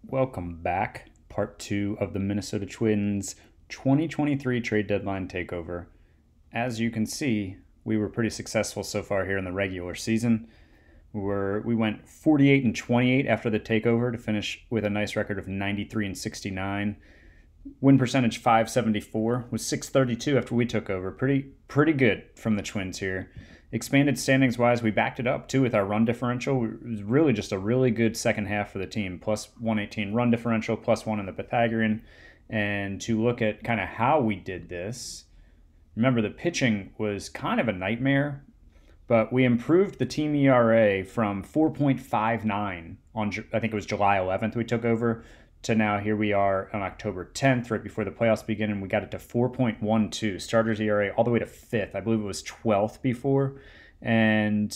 Welcome back. Part 2 of the Minnesota Twins 2023 trade deadline takeover. As you can see, we were pretty successful so far here in the regular season. We went 48 and 28 after the takeover to finish with a nice record of 93 and 69. Win percentage 574 was 632 after we took over. Pretty good from the Twins here. Expanded standings wise, we backed it up too with our run differential. It was really just a really good second half for the team. Plus 118 run differential, plus one in the Pythagorean. And to look at kind of how we did this, remember the pitching was kind of a nightmare, but we improved the team ERA from 4.59 on, I think it was July 11th we took over, to now here we are on October 10th, right before the playoffs begin, and we got it to 4.12. Starters ERA all the way to 5th. I believe it was 12th before. And,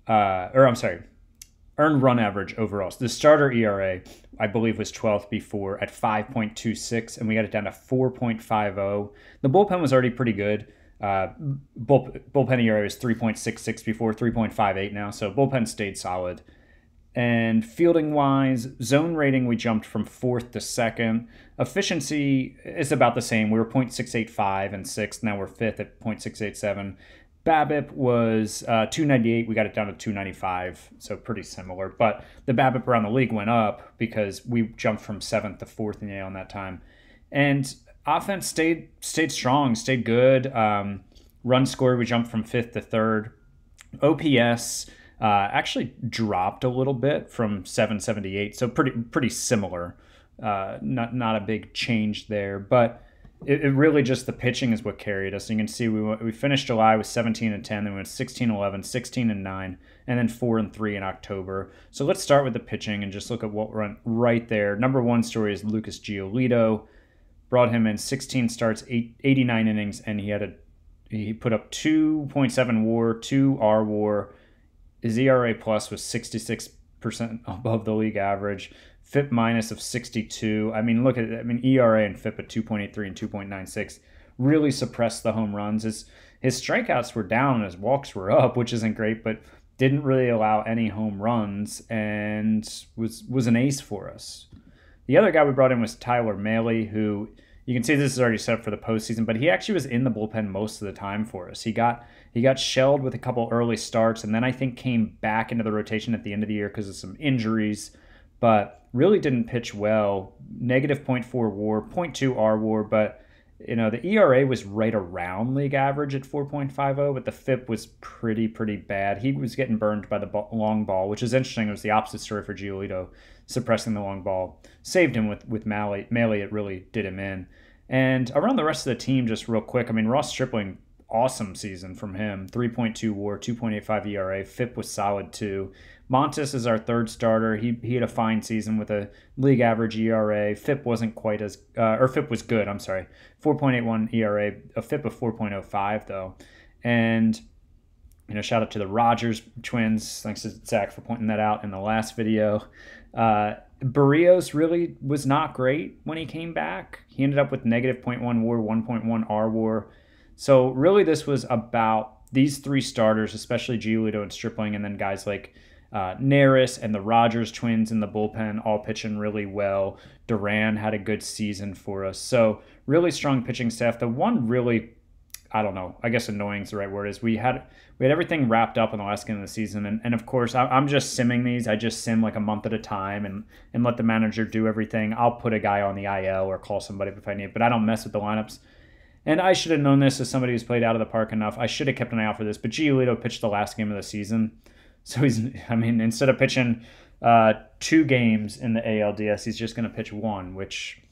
earned run average overall. So the starter ERA, I believe, was 12th before at 5.26, and we got it down to 4.50. The bullpen was already pretty good. Bullpen ERA was 3.66 before, 3.58 now, so bullpen stayed solid. And fielding wise, zone rating, we jumped from 4th to 2nd. Efficiency is about the same. We were .685 and 6th. Now we're 5th at .687. BABIP was 298. We got it down to 295, so pretty similar. But the BABIP around the league went up because we jumped from 7th to 4th in Yale in that time. And offense stayed strong, stayed good. Run score, we jumped from 5th to 3rd. OPS actually dropped a little bit from 778, so pretty similar. Not a big change there, but it really just the pitching is what carried us. You can see we finished July with 17 and 10, then we went 16 11, 16 and 9, and then 4 and 3 in October. So let's start with the pitching and just look at what went right there. Number one story is Lucas Giolito. Brought him in 16 starts, 89 innings, and he put up 2.7 WAR, 2 R WAR. His ERA plus was 66% above the league average. FIP minus of 62. ERA and FIP at 2.83 and 2.96 really suppressed the home runs. His strikeouts were down and his walks were up, which isn't great, but didn't really allow any home runs and was an ace for us. The other guy we brought in was Tyler Mahle, who you can see this is already set up for the postseason, but he actually was in the bullpen most of the time for us. He got shelled with a couple early starts, and then I think came back into the rotation at the end of the year because of some injuries, but really didn't pitch well. Negative .4 WAR, .2 R WAR, but the ERA was right around league average at 4.50, but the FIP was pretty bad. He was getting burned by the long ball, which is interesting. It was the opposite story for Giolito, suppressing the long ball. Saved him with Mahle. Mahle, it really did him in. And around the rest of the team, just real quick, Ross Stripling, awesome season from him. 3.2 WAR, 2.85 ERA. FIP was solid too. Montes is our third starter. He had a fine season with a league average ERA. FIP wasn't quite as, FIP was good, 4.81 ERA, a FIP of 4.05 though. And, shout out to the Rogers twins. Thanks to Zach for pointing that out in the last video. Barrios really was not great when he came back. He ended up with negative .1 WAR, 1.1 R WAR. So really this was about these three starters, especially Giolito and Stripling, and then guys like Neris and the Rogers twins in the bullpen all pitching really well. Duran had a good season for us. So really strong pitching staff. The one really, I guess annoying is the right word, is we had everything wrapped up in the last game of the season. And of course, I'm just simming these. I just sim like a month at a time and let the manager do everything. I'll put a guy on the IL or call somebody if I need, but I don't mess with the lineups. And I should have known this as somebody who's played out of the park enough. I should have kept an eye out for this, but Giolito pitched the last game of the season. So instead of pitching 2 games in the ALDS, he's just going to pitch 1, which,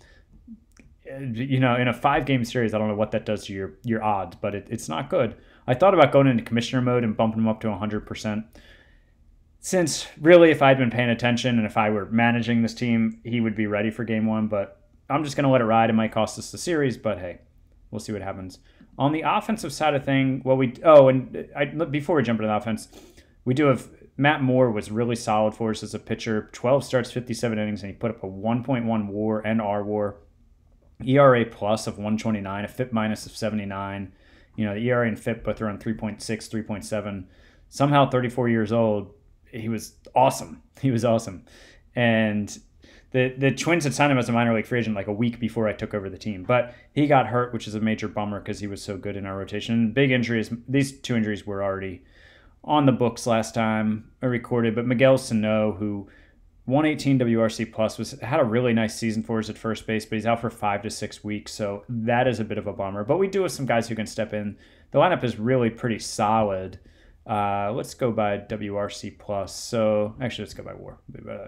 in a 5-game series, I don't know what that does to your odds, but it's not good. I thought about going into commissioner mode and bumping him up to 100%. Since really, if I'd been paying attention and if I were managing this team, he would be ready for game 1, but I'm just going to let it ride. It might cost us the series, but hey, we'll see what happens. On the offensive side of thing, before we jump into the offense, we do have Matt Moore was really solid for us as a pitcher. 12 starts, 57 innings, and he put up a 1.1 WAR and R WAR. ERA plus of 129, a FIP minus of 79. The ERA and FIP both around 3.6, 3.7. Somehow, 34 years old, he was awesome. And The Twins had signed him as a minor league free agent like a week before I took over the team, but he got hurt, which is a major bummer because he was so good in our rotation. Big injuries. These two injuries were already on the books last time I recorded, but Miguel Sano, who 118 WRC plus, had a really nice season for us at first base, but he's out for 5 to 6 weeks, so that is a bit of a bummer. But we do have some guys who can step in. The lineup is really pretty solid. Let's go by WRC plus. So actually, let's go by WAR.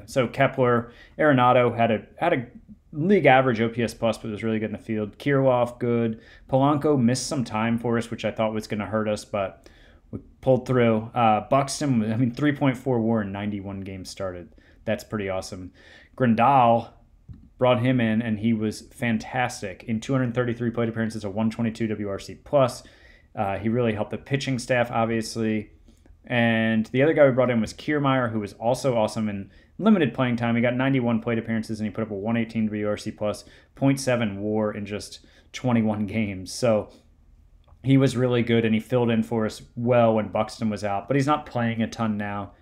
So Kepler, Arenado had a league average OPS plus, but was really good in the field. Kirilloff, good. Polanco missed some time for us, which I thought was going to hurt us, but we pulled through. Buxton, 3.4 WAR in 91 games started. That's pretty awesome. Grandal, brought him in, and he was fantastic. In 233 plate appearances, a 122 WRC plus. He really helped the pitching staff, obviously. And the other guy we brought in was Kiermaier, who was also awesome in limited playing time. He got 91 plate appearances, and he put up a 118 WRC plus, .7 WAR in just 21 games. So he was really good, and he filled in for us well when Buxton was out. But he's not playing a ton now.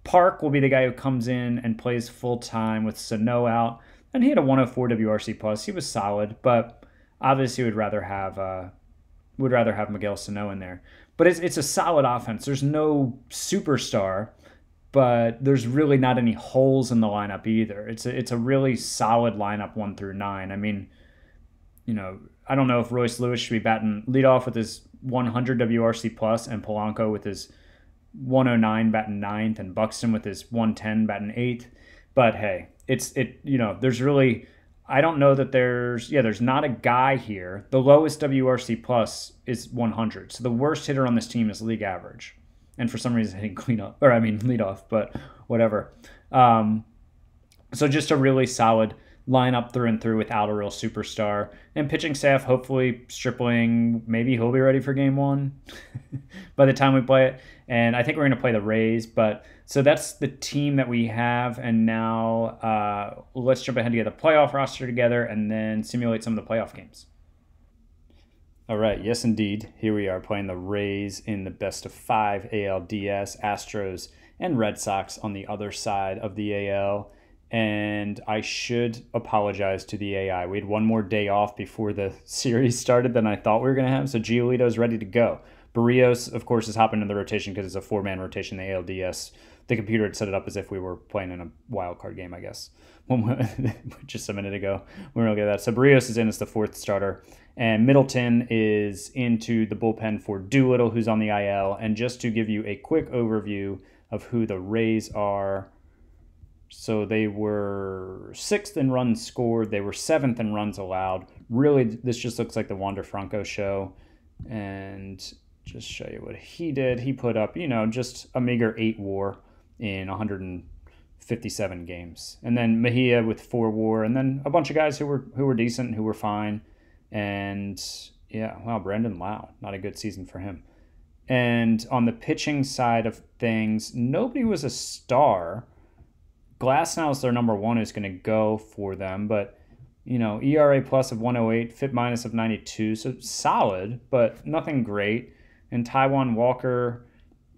Park will be the guy who comes in and plays full-time with Sano out. And he had a 104 WRC plus. He was solid, but obviously would rather have Miguel Sano in there. But it's a solid offense. There's no superstar, but there's really not any holes in the lineup either. It's a really solid lineup 1 through 9. I mean, I don't know if Royce Lewis should be batting leadoff with his 100 WRC plus and Polanco with his 109 batting 9th and Buxton with his 110 batting 8th. But hey, there's really, I don't know that there's not a guy here. The lowest WRC plus is 100. So the worst hitter on this team is league average. And for some reason hitting leadoff, but whatever. So just a really solid lineup through and through without a real superstar. And pitching staff, hopefully Stripling, maybe he'll be ready for game 1 by the time we play it. And I think we're going to play the Rays. But so that's the team that we have. And now let's jump ahead to get the playoff roster together and then simulate some of the playoff games. All right. Yes, indeed. Here we are playing the Rays in the best of 5 ALDS, Astros, and Red Sox on the other side of the AL. And I should apologize to the AI. We had one more day off before the series started than I thought we were going to have, so Giolito's ready to go. Barrios, of course, is hopping in the rotation because it's a 4-man rotation, the ALDS. The computer had set it up as if we were playing in a wild card game, I guess, just a minute ago. We weren't looking at that. So Barrios is in as the 4th starter, and Middleton is into the bullpen for Doolittle, who's on the IL. And just to give you a quick overview of who the Rays are, so they were 6th in runs scored. They were 7th in runs allowed. Really, this just looks like the Wander Franco show. And just show you what he did. He put up, just a meager 8 WAR in 157 games. And then Mejia with 4 WAR. And then a bunch of guys who were decent, who were fine. And yeah, wow, Brandon Lau. Not a good season for him. And on the pitching side of things, nobody was a star. Glasnow is their number 1 who's going to go for them, but ERA plus of 108, FIP minus of 92, so solid, but nothing great. And Taijuan Walker,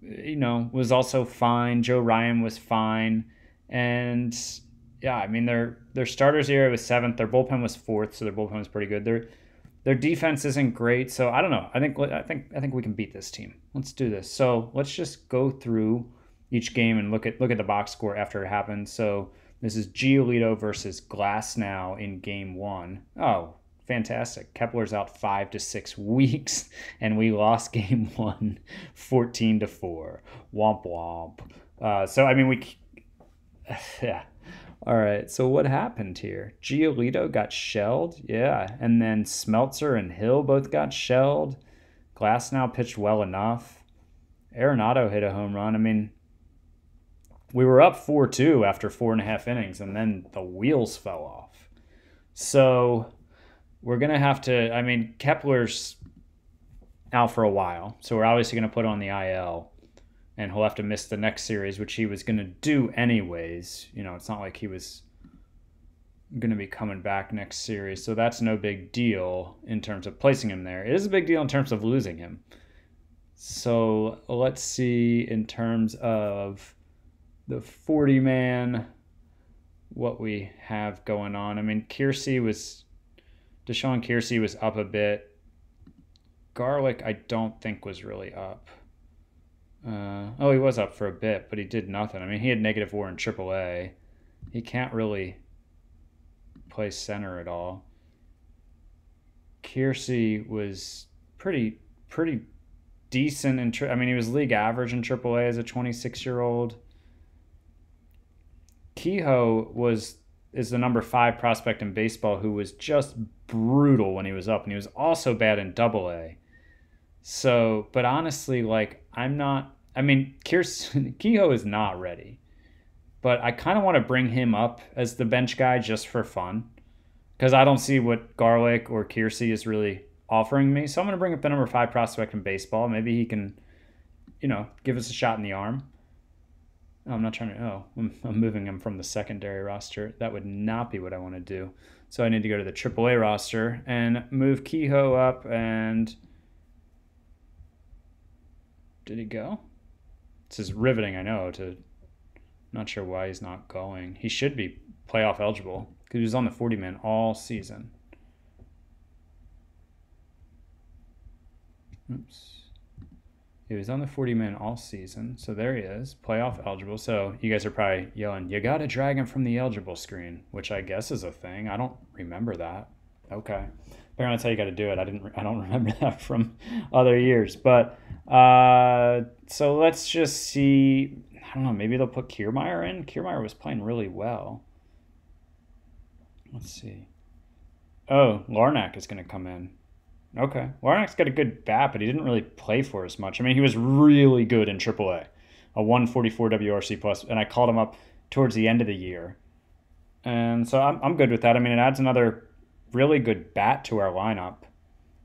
was also fine. Joe Ryan was fine, and yeah, I mean their starters ERA was 7th, their bullpen was 4th, so their bullpen was pretty good. Their defense isn't great, so I don't know. I think we can beat this team. Let's do this. So let's just go through each game and look at the box score after it happens. So this is Giolito versus Glasnow in game 1. Oh, fantastic. Kepler's out 5 to 6 weeks, and we lost game 1 14-4. Womp womp. So, I mean, yeah. All right, so what happened here? Giolito got shelled, yeah, and then Smeltzer and Hill both got shelled. Glasnow pitched well enough. Arenado hit a home run. I mean, we were up 4-2 after 4.5 innings, and then the wheels fell off. So we're going to have to, Kepler's out for a while, so we're obviously going to put on the IL, and he'll have to miss the next series, which he was going to do anyways. It's not like he was going to be coming back next series, so that's no big deal in terms of placing him there. It is a big deal in terms of losing him. So let's see in terms of the 40-man, what we have going on. I mean, Deshaun Kiersey was up a bit. Garlick, I don't think was really up. He was up for a bit, but he did nothing. I mean, he had -4 in AAA. He can't really play center at all. Kiersey was pretty decent he was league average in AAA as a 26-year-old. Kehoe is the number 5 prospect in baseball who was just brutal when he was up, and he was also bad in AA. So, but honestly, Kehoe is not ready, but I kind of want to bring him up as the bench guy just for fun, because I don't see what Garlick or Kiersey is really offering me. So I'm going to bring up the number 5 prospect in baseball. Maybe he can, give us a shot in the arm. I'm not trying to, I'm moving him from the secondary roster. That would not be what I want to do. So I need to go to the AAA roster and move Kehoe up. And did he go? This is riveting, I know. Not sure why he's not going. He should be playoff eligible because he was on the 40-man all season. Oops. He was on the 40-man all season. So there he is, playoff eligible. So you guys are probably yelling, you got to drag him from the eligible screen, which I guess is a thing. I don't remember that. Okay. Apparently that's how you got to do it. I don't remember that from other years. But so let's just see. I don't know. Maybe they'll put Kiermaier in. Kiermaier was playing really well. Let's see. Oh, Larnack is going to come in. Okay. Larnack's got a good bat, but he didn't really play for us much. I mean, he was really good in AAA, a 144 WRC plus, and I called him up towards the end of the year. And so I'm good with that. I mean, it adds another really good bat to our lineup.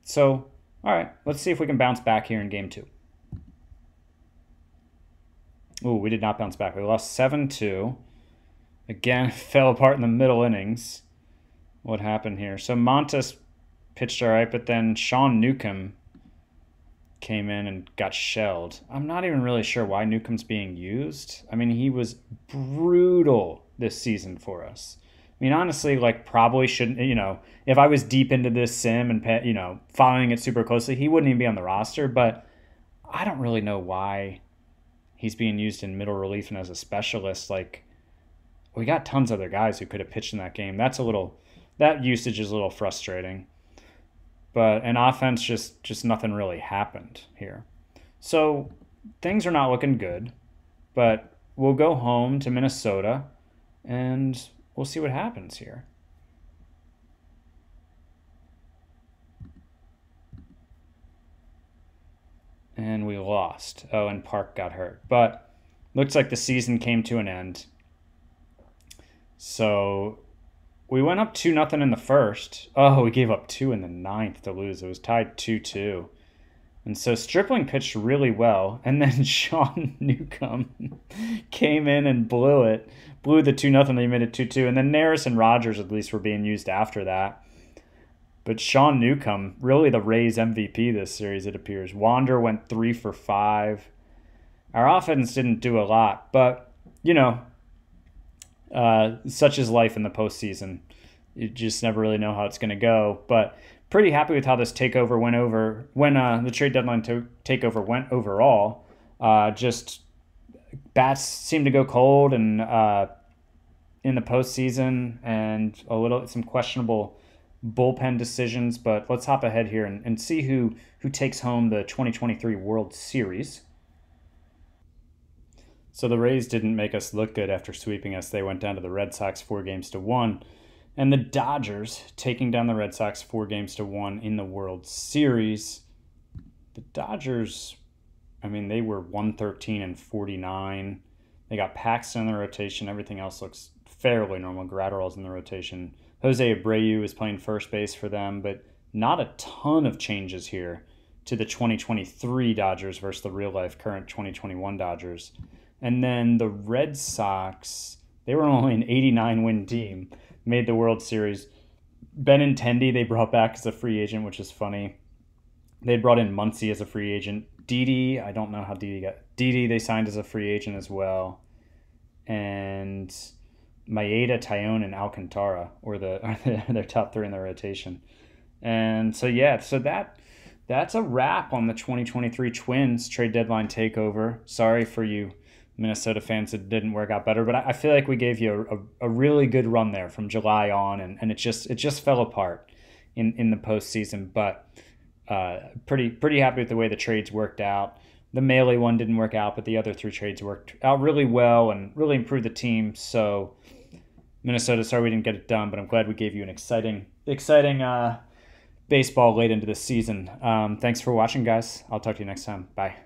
So, all right, let's see if we can bounce back here in game 2. Ooh, we did not bounce back. We lost 7-2. Again, fell apart in the middle innings. What happened here? So Montas pitched all right, but then Sean Newcomb came in and got shelled. I'm not even really sure why Newcomb's being used. I mean, he was brutal this season for us. I mean, honestly, probably shouldn't, if I was deep into this sim and, following it super closely, he wouldn't even be on the roster, but I don't really know why he's being used in middle relief and as a specialist. We got tons of other guys who could have pitched in that game. That usage is a little frustrating. But in offense, just nothing really happened here. So things are not looking good, but we'll go home to Minnesota and we'll see what happens here. And we lost. Oh, and Park got hurt. But looks like the season came to an end. So we went up 2-0 in the first. Oh, we gave up 2 in the 9th to lose. It was tied 2-2. And so Stripling pitched really well. And then Sean Newcomb came in and blew it. Blew the 2-0. They made it 2-2. And then Neris and Rogers at least were being used after that. But Sean Newcomb, really the Rays MVP this series, it appears. Wander went 3 for 5. Our offense didn't do a lot. But, such is life in the postseason. You just never really know how it's going to go. But pretty happy with how this takeover went over. When the trade deadline takeover went overall, just bats seemed to go cold and in the postseason, and some questionable bullpen decisions. But let's hop ahead here and see who takes home the 2023 World Series. So the Rays didn't make us look good after sweeping us. They went down to the Red Sox 4-1. And the Dodgers taking down the Red Sox 4-1 in the World Series. The Dodgers, they were 113-49. They got Paxton in the rotation. Everything else looks fairly normal. Gratterall's in the rotation. Jose Abreu is playing first base for them, but not a ton of changes here to the 2023 Dodgers versus the real-life current 2021 Dodgers. And then the Red Sox, they were only an 89-win team, made the World Series. Benintendi they brought back as a free agent, which is funny. They brought in Muncy as a free agent. Didi, I don't know how Didi got. Didi they signed as a free agent as well. And Maeda, Tyone, and Alcantara, or their top three in the rotation. And so yeah, so that's a wrap on the 2023 Twins trade deadline takeover. Sorry for you Minnesota fans, it didn't work out better, but I feel like we gave you a really good run there from July on, and it just fell apart in the postseason. But pretty happy with the way the trades worked out. The Melee one didn't work out, but the other three trades worked out really well and really improved the team. So Minnesota, sorry we didn't get it done, but I'm glad we gave you an exciting baseball late into the season. Thanks for watching, guys. I'll talk to you next time. Bye.